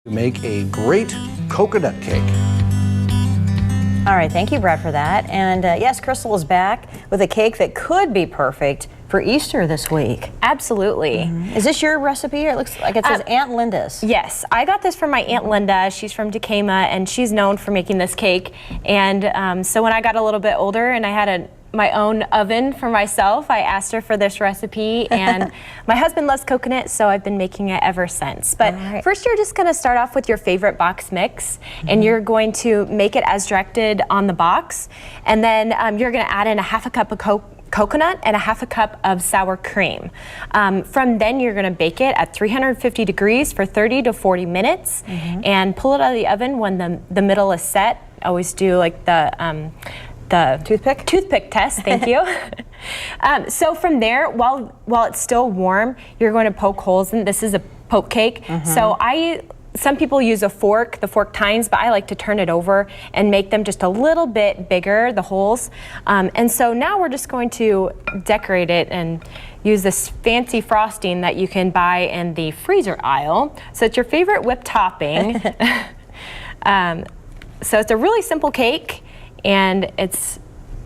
Make a great coconut cake. All right, thank you, Brad, for that. And yes, Crystal is back with a cake that could be perfect for Easter this week. Absolutely. Is this your recipe? It looks like it says Aunt Linda's. Yes, I got this from my Aunt Linda. She's from Decatur, and she's known for making this cake. And so when I got a little bit older and I had my own oven for myself, I asked her for this recipe, and my husband loves coconut, so I've been making it ever since. But first, you're just going to start off with your favorite box mix, and you're going to make it as directed on the box, and then you're going to add in a half a cup of coconut and a half a cup of sour cream. From then, you're going to bake it at 350 degrees for 30 to 40 minutes, and pull it out of the oven when the middle is set. Always do like the toothpick test. Thank you. So from there, while it's still warm, you're going to poke holes in. This is a poke cake. So some people use a fork, the fork tines, but I like to turn it over and make them just a little bit bigger, the holes. And so now we're just going to decorate it and use this fancy frosting that you can buy in the freezer aisle. So it's your favorite whipped topping. So it's a really simple cake, and it's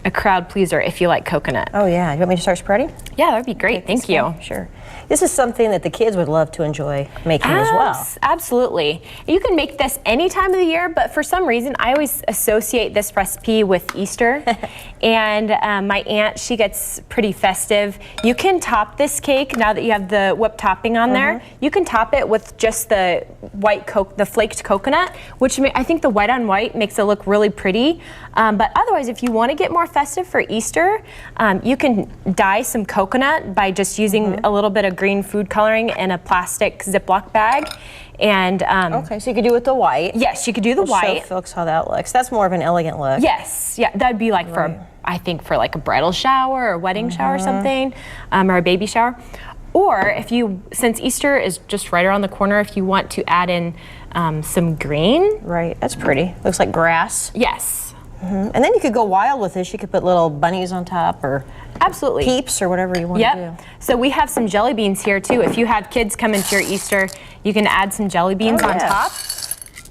a crowd pleaser if you like coconut. Oh yeah, you want me to start spreading? Yeah, that would be great. Thank you. Sure. This is something that the kids would love to enjoy making as well. Absolutely. You can make this any time of the year, but for some reason, I always associate this recipe with Easter. And my aunt, she gets pretty festive. You can top this cake, now that you have the whipped topping on there, you can top it with just the the flaked coconut, which I think the white on white makes it look really pretty. But otherwise, if you want to get more festive for Easter, you can dye some coconut by just using a little bit of green food coloring in a plastic Ziploc bag. And okay, so you could do it with the white. Yes, you could do the white. Show folks how that looks. That's more of an elegant look. Yes, yeah, that'd be like I think for like a bridal shower or wedding shower or something, or a baby shower. Or if since Easter is just right around the corner, if you want to add in some green. Right, that's pretty. Looks like grass. Yes. And then you could go wild with this. You could put little bunnies on top, or absolutely peeps, or whatever you want to do. So we have some jelly beans here too. If you have kids come into your Easter, you can add some jelly beans on top,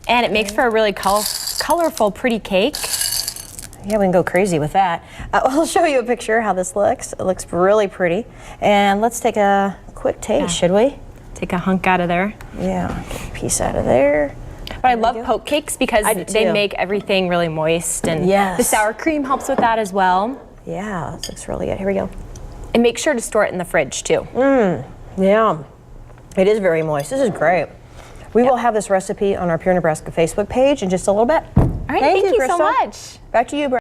and it makes for a really colorful, pretty cake. Yeah, we can go crazy with that. I'll show you a picture how this looks. It looks really pretty. And let's take a quick taste, should we? Take a hunk out of there. Yeah, get a piece out of there. But I love poke cakes because they make everything really moist, and the sour cream helps with that as well. Yeah, this looks really good. Here we go. And make sure to store it in the fridge too. Yeah, it is very moist. This is great. We will have this recipe on our Pure Nebraska Facebook page in just a little bit. All right, thank you so much. Back to you, Brad.